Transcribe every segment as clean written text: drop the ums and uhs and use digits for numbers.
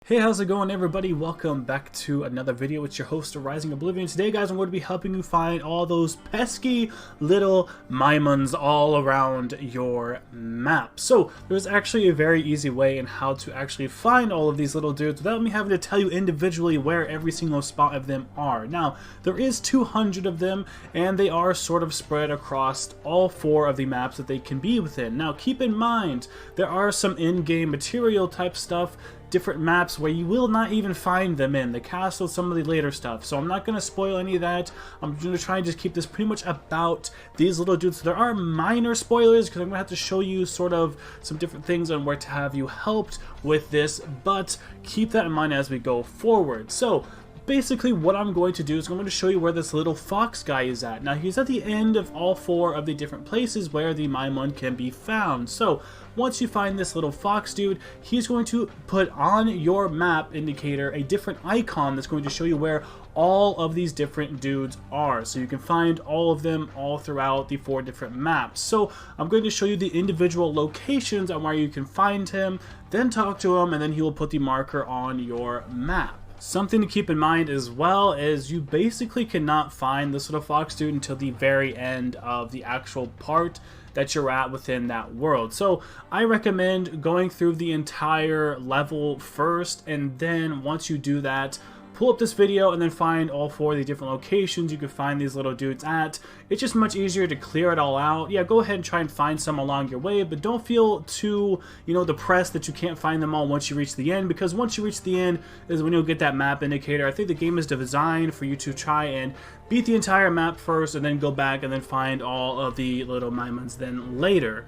Hey, how's it going, everybody? Welcome back to another video. It's your host, Rising Oblivion. Today, guys, I'm going to be helping you find all those pesky little MIMANs all around your map. So, there's actually a very easy way in how to actually find all of these little dudes without me having to tell you individually where every single spot of them are. Now, there is 200 of them, and they are sort of spread across all 4 of the maps that they can be within. Now, keep in mind, there are some in-game material type stuff, different maps where you will not even find them in the castle, some of the later stuff. So I'm not going to spoil any of that. I'm going to try and just keep this pretty much about these little dudes. There are minor spoilers because I'm going to have to show you sort of some different things on where to have you helped with this, but keep that in mind as we go forward. So basically what I'm going to do is I'm going to show you where this little fox guy is at. Now he's at the end of all 4 of the different places where the MIMAN can be found. So once you find this little fox dude, he's going to put on your map indicator a different icon that's going to show you where all of these different dudes are. So you can find all of them all throughout the 4 different maps. So I'm going to show you the individual locations on where you can find him, then talk to him, and then he will put the marker on your map. Something to keep in mind as well is you basically cannot find this little fox dude until the very end of the actual part that you're at within that world. So I recommend going through the entire level first, and then once you do that, pull up this video and then find all 4 of the different locations you can find these little dudes at. It's just much easier to clear it all out. Yeah, go ahead and try and find some along your way, but don't feel too, depressed that you can't find them all once you reach the end, because once you reach the end is when you'll get that map indicator. I think the game is designed for you to try and beat the entire map first and then go back and then find all of the little MIMANs then later.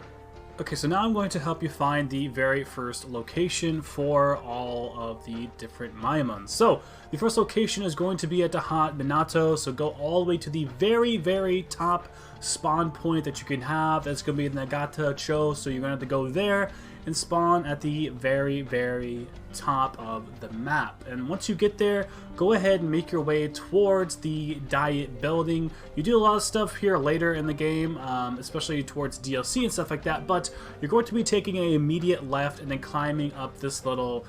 Okay, so now I'm going to help you find the very first location for all of the different MIMANs. So, the first location is going to be at the Hot Minato, so go all the way to the very, very top spawn point that you can have. That's going to be in Nagata Cho, so you're going to have to go there and spawn at the very, very top of the map. And once you get there, go ahead and make your way towards the Diet building. You do a lot of stuff here later in the game, especially towards DLC and stuff like that, but you're going to be taking an immediate left and then climbing up this little,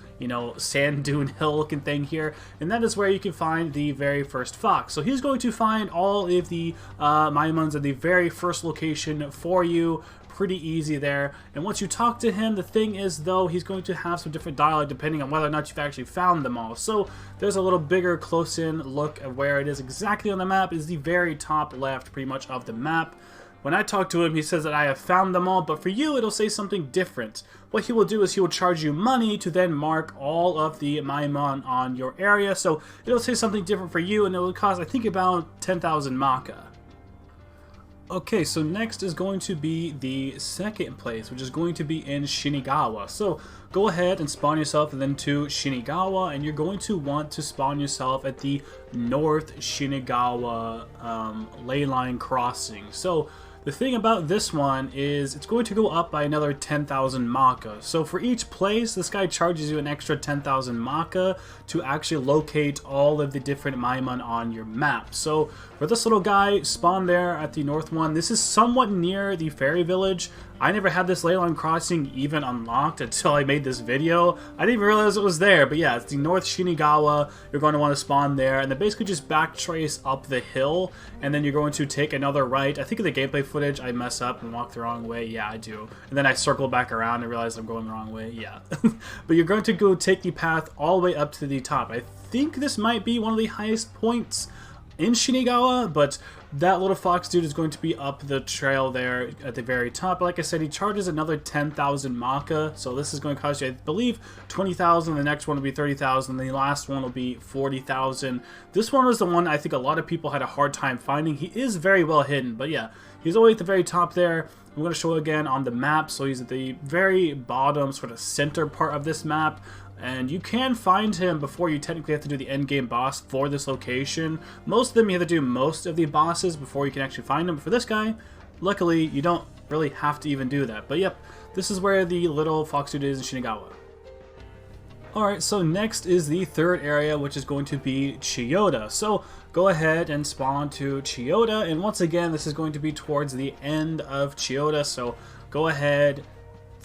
sand dune hill looking thing here, and that is where you can find the very first fox. So he's going to find all of the MIMANs at the very first location for you. Pretty easy there. And once you talk to him, the thing is though, he's going to have some different dialogue depending on whether or not you've actually found them all. So there's a little bigger close-in look at where it is exactly on the map. Is the very top left pretty much of the map. When I talk to him, he says that I have found them all, but for you it'll say something different. What he will do is he will charge you money to then mark all of the MIMAN on your area. So it'll say something different for you, and it will cost, I think, about 10,000 Maka. Okay, so next is going to be the second place, which is going to be in Shinagawa. So go ahead and spawn yourself into Shinagawa, and you're going to want to spawn yourself at the North Shinagawa ley line crossing. So the thing about this one is it's going to go up by another 10,000 Maka. So for each place, this guy charges you an extra 10,000 Maka to actually locate all of the different MIMAN on your map. So for this little guy, spawn there at the north one. This is somewhat near the ferry village. I never had this ley line crossing even unlocked until I made this video. I didn't even realize it was there, but yeah, it's the North Shinagawa. You're going to want to spawn there, and then basically just backtrace up the hill, and then you're going to take another right. I think in the gameplay footage, I mess up and walk the wrong way. Yeah, I do. And then I circle back around and realize I'm going the wrong way. Yeah. But you're going to go take the path all the way up to the top. I think this might be one of the highest points in Shinagawa, but that little fox dude is going to be up the trail there at the very top. But like I said, he charges another 10,000 Maka, so this is going to cost you, I believe, 20,000. The next one will be 30,000. The last one will be 40,000. This one was the one I think a lot of people had a hard time finding. He is very well hidden, but yeah, he's always at the very top there. I'm going to show again on the map, so he's at the very bottom, sort of center part of this map. And you can find him before you technically have to do the end game boss for this location. Most of them, you have to do most of the bosses before you can actually find him. But for this guy, luckily, you don't really have to even do that. But yep, this is where the little fox dude is in Shinagawa. Alright, so next is the third area, which is going to be Chiyoda. So go ahead and spawn to Chiyoda, and once again, this is going to be towards the end of Chiyoda, so go ahead,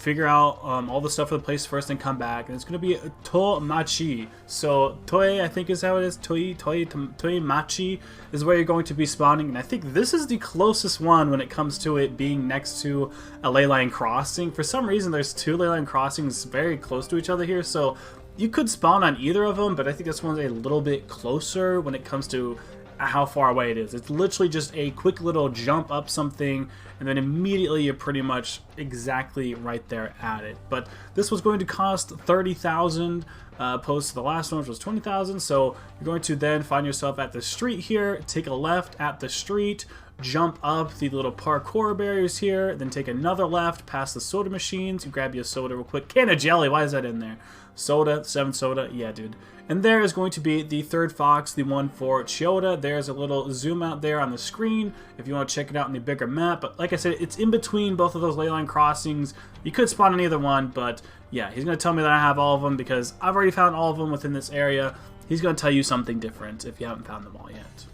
figure out all the stuff for the place first and come back. And it's going to be Tomachi. So Toi, I think is how it is. Toi Machi is where you're going to be spawning. And I think this is the closest one when it comes to it being next to a ley line crossing. For some reason, there's two ley line crossings very close to each other here. So you could spawn on either of them, but I think this one's a little bit closer when it comes to how far away it is. It's literally just a quick little jump up something, and then immediately you're pretty much exactly right there at it. But this was going to cost 30,000 opposed to the last one, which was 20,000. So you're going to then find yourself at the street here, take a left at the street, jump up the little parkour barriers here, then take another left past the soda machines. You grab you a soda real quick. Can of jelly, why is that in there? Soda, 7 soda, yeah, dude. And there is going to be the third fox, the one for Chiyoda. There's a little zoom out there on the screen if you want to check it out in the bigger map. But like I said, it's in between both of those ley line crossings. You could spawn on either one, but yeah, he's going to tell me that I have all of them because I've already found all of them within this area. He's going to tell you something different if you haven't found them all yet.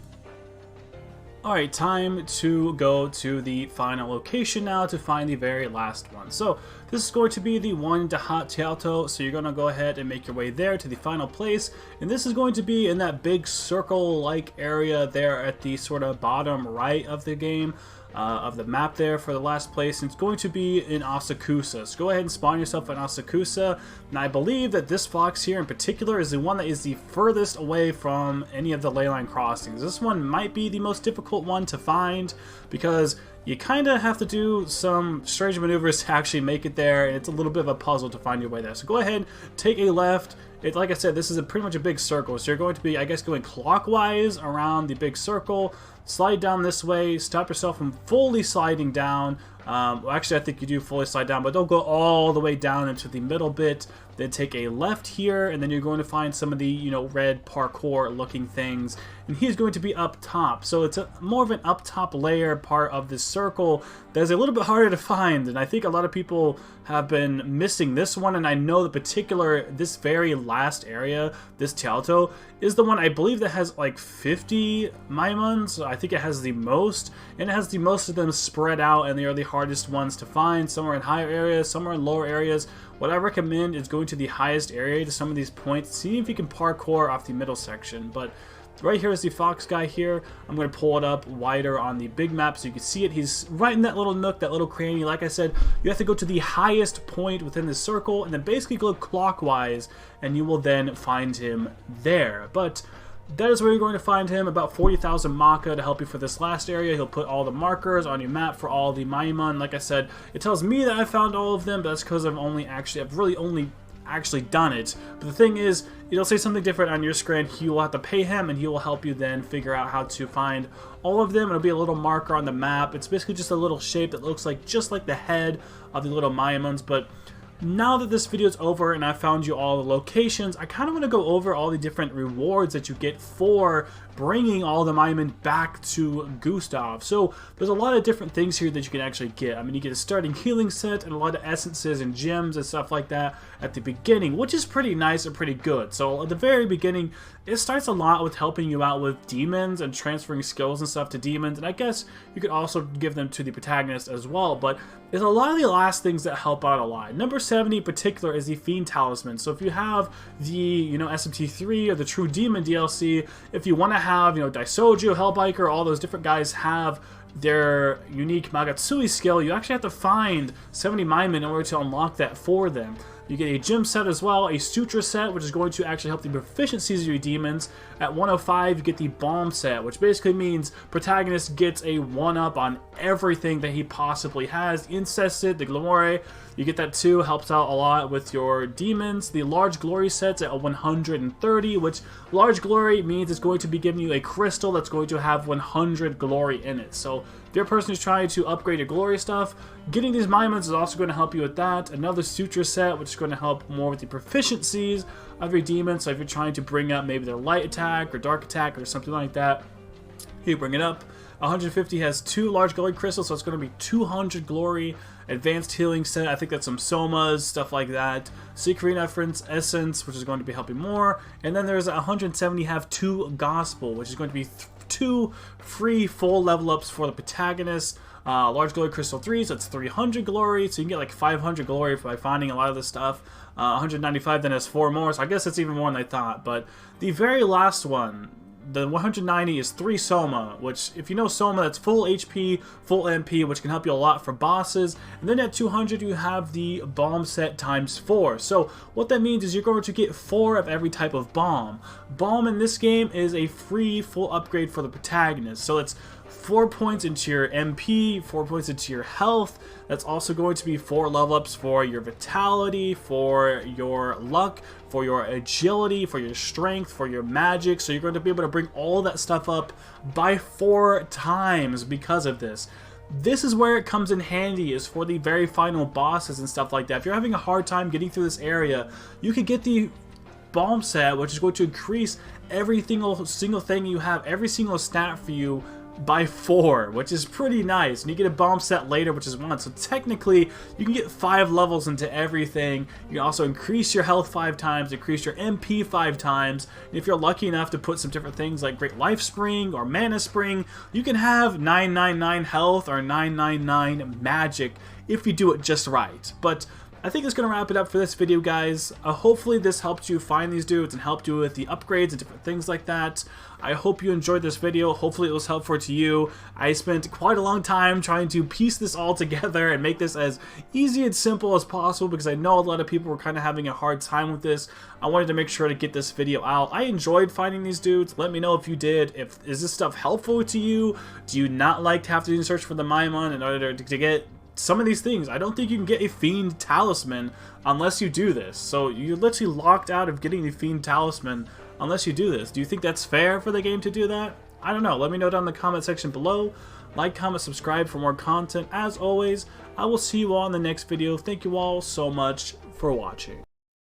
Alright, time to go to the final location now to find the very last one. So this is going to be the one to Hot Tealto, so you're going to go ahead and make your way there to the final place. And this is going to be in that big circle-like area there at the sort of bottom right of the game. Of the map there for the last place, and it's going to be in Asakusa. So go ahead and spawn yourself in Asakusa, and I believe that this fox here in particular is the one that is the furthest away from any of the ley line crossings. This one might be the most difficult one to find because you kind of have to do some strange maneuvers to actually make it there, and it's a little bit of a puzzle to find your way there. So go ahead, take a left. Like I said, this is pretty much a big circle, so you're going to be, I guess, going clockwise around the big circle, slide down this way, stop yourself from fully sliding down. Well, actually, I think you do fully slide down, but don't go all the way down into the middle bit. Then take a left here, and then you're going to find some of the, you know, red parkour-looking things, and he's going to be up top. So it's more of an up-top layer part of this circle that is a little bit harder to find, and I think a lot of people have been missing this one, and I know the particular, this very last area, this Tealto, is the one I believe that has like 50 MIMANs. So I think it has the most, and it has the most of them spread out, and they are the hardest ones to find. Some are in higher areas, some are in lower areas. What I recommend is going to the highest area to some of these points, see if you can parkour off the middle section. But right here is the fox guy here. I'm going to pull it up wider on the big map so you can see it. He's right in that little nook, that little cranny. Like I said, you have to go to the highest point within the circle and then basically go clockwise, and you will then find him there. But that is where you're going to find him, about 40,000 Maka to help you for this last area. He'll put all the markers on your map for all the MIMAN. Like I said, it tells me that I found all of them, but that's because I've really only actually done it. But the thing is, it'll say something different on your screen. You will have to pay him, and he will help you then figure out how to find all of them. It'll be a little marker on the map. It's basically just a little shape that looks like just like the head of the little MIMANs. But now that this video is over and I found you all the locations, I kind of want to go over all the different rewards that you get for bringing all the MIMAN back to Gustav. So there's a lot of different things here that you can actually get. I mean, you get a starting healing set and a lot of essences and gems and stuff like that at the beginning, which is pretty nice and pretty good. So at the very beginning, it starts a lot with helping you out with demons and transferring skills and stuff to demons, and I guess you could also give them to the protagonist as well, but there's a lot of the last things that help out a lot. Number 70 in particular is the Fiend Talisman. So if you have the, you know, SMT3 or the True Demon DLC, if you want to have, you know, Daisoju, Hellbiker, all those different guys have their unique Magatsui skill, you actually have to find 70 MIMAN in order to unlock that for them. You get a gem set as well, a sutra set, which is going to actually help the proficiencies of your demons. At 105, you get the bomb set, which basically means protagonist gets a 1-up on everything that he possibly has. Incested, the Glamore, you get that too, helps out a lot with your demons. The large glory set's at 130, which large glory means it's going to be giving you a crystal that's going to have 100 glory in it. So if you're a person who's trying to upgrade your glory stuff, getting these MIMANs is also going to help you with that. Another sutra set, which is going to help more with the proficiencies of your demons. So if you're trying to bring up maybe their light attack or dark attack or something like that, you bring it up. 150 has 2 large glory crystals, so it's going to be 200 glory. Advanced healing set, I think that's some somas, stuff like that. Secret reference essence, which is going to be helping more. And then there's 170 have 2 gospel, which is going to be 2 free full level ups for the protagonist. Large glory crystal 3, so it's 300 glory, so you can get like 500 glory by finding a lot of this stuff. 195 then has 4 more, so I guess it's even more than I thought. But the very last one, the 190, is 3 Soma, which, if you know Soma, that's full HP, full MP, which can help you a lot for bosses. And then at 200, you have the bomb set times 4. So what that means is you're going to get 4 of every type of bomb. Bomb in this game is a free full upgrade for the protagonist. So it's 4 points into your MP, 4 points into your health. That's also going to be 4 level ups for your vitality, for your luck, for your agility, for your strength, for your magic. So you're going to be able to bring all that stuff up by 4 times because of this. This is where it comes in handy, is for the very final bosses and stuff like that. If you're having a hard time getting through this area, you could get the bomb set, which is going to increase every single thing you have, every single stat for you by 4, which is pretty nice. And you get a bomb set later, which is 1. So technically, you can get 5 levels into everything. You can also increase your health 5 times, increase your MP 5 times. And if you're lucky enough to put some different things like Great Life Spring or Mana Spring, you can have 999 health or 999 magic if you do it just right. But I think that's going to wrap it up for this video, guys. Hopefully this helped you find these dudes and helped you with the upgrades and different things like that. I hope you enjoyed this video. Hopefully it was helpful to you. I spent quite a long time trying to piece this all together and make this as easy and simple as possible, because I know a lot of people were kind of having a hard time with this. I wanted to make sure to get this video out. I enjoyed finding these dudes. Let me know if you did. Is this stuff helpful to you? Do you not like to have to search for the MIMAN in order to get some of these things? I don't think you can get a Fiend Talisman unless you do this. So you're literally locked out of getting the Fiend Talisman unless you do this. Do you think that's fair for the game to do that? I don't know. Let me know down in the comment section below. Like, comment, subscribe for more content. As always, I will see you all in the next video. Thank you all so much for watching.